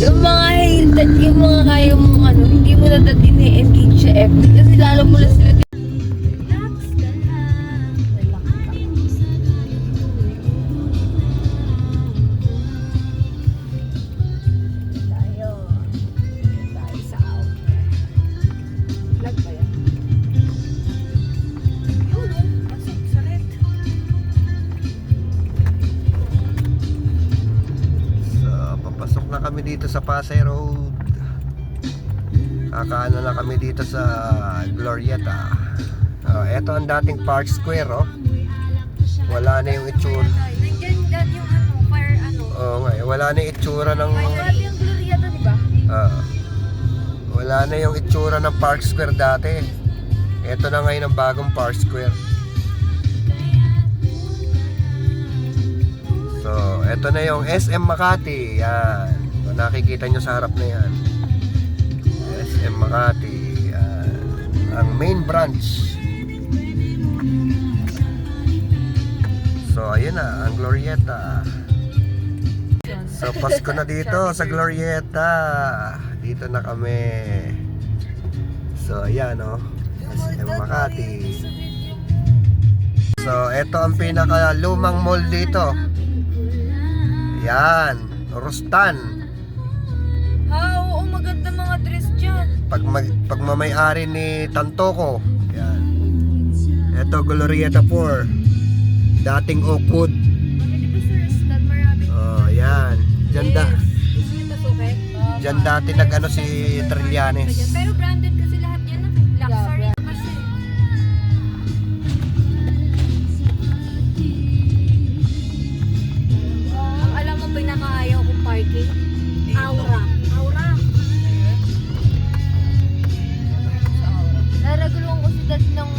Yung mga hate, yung mga kaya mong ano, hindi mo na dati ni-engage sa FB kasi lalo mo lang sila. Relax ka lang. Relax ka. Tayo. Tayo sa outlet. Vlog ba yan? Yun, pasok sa red. So, papasok na kami dito sa Pasay Road. Kakaano na kami dito sa Glorieta. Eto ang dating Park Square, oh. Wala na yung itsura. Nandiyan yung ano, fire ano. Oo nga, wala na yung itsura ng... Grabe yung Glorieta, di ba? Wala na yung itsura ng Park Square dati. Eto na ngayon ang bagong Park Square. So, eto na yung SM Makati. Yan. So, nakikita nyo sa harap na yan. SM Makati. Yan. Ang main branch. So, ayun na. Ang Glorieta. So, Pasko na dito sa Glorieta. Dito na kami. So, ayan, oh. SM Makati. So, ito ang pinaka lumang mall dito. Yan, Rustan. Oo, maganda mga dress dyan. Pagmamayari ni Tantoko. Yan. Ito, Glorieta 4. Dating Oakwood. Di ba sir, stud marami? Oh, yan. Gusto nyo pasukin? Diyan dati nag-ano si Trillanes. Pero branded kasi lahat yan. Luxury kasi. Ang alam mo pinakaayaw kong parking? Aura. Aura. Naragulong ko si dad ng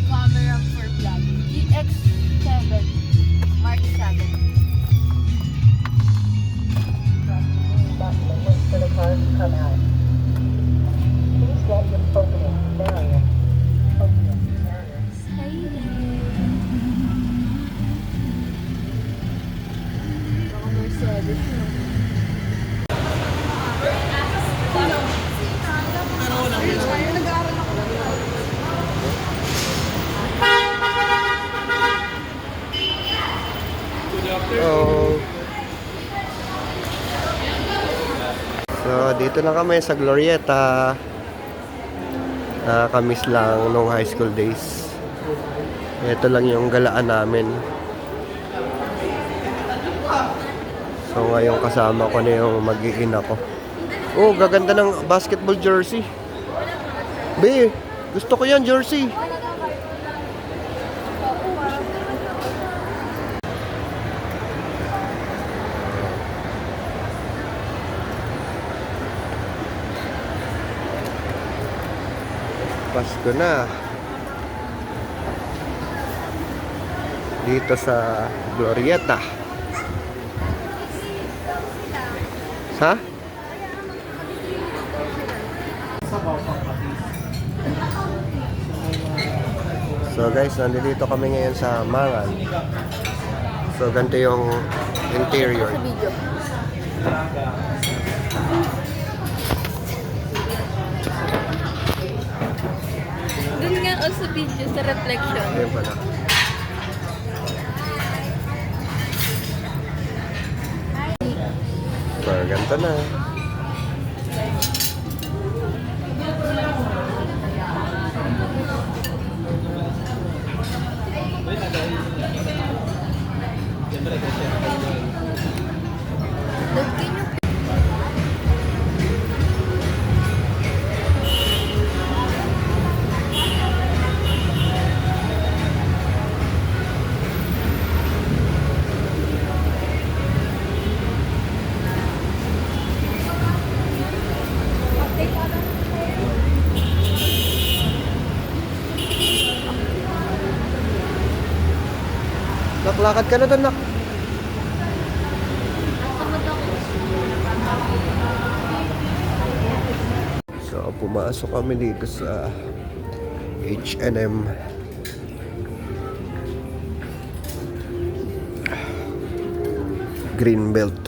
camera for vlog. GX7. Mark 7. Oh. So, dito na kami sa Glorieta. Nakakamiss lang nung high school days. Ito lang yung galaan namin. So, ngayon kasama ko na yung mag-iina ko. Oh, gaganda ng basketball jersey. Be, gusto ko yan jersey. Pasko na dito sa Glorieta. Ha? So guys, nandito kami ngayon sa Mangan. So ganito yung interior. Doon nga ako sa video sa reflection. Ayun pala. So ganito na. Naklakad ka na doon, nak. So, pumasok kami dito sa H&M. Greenbelt.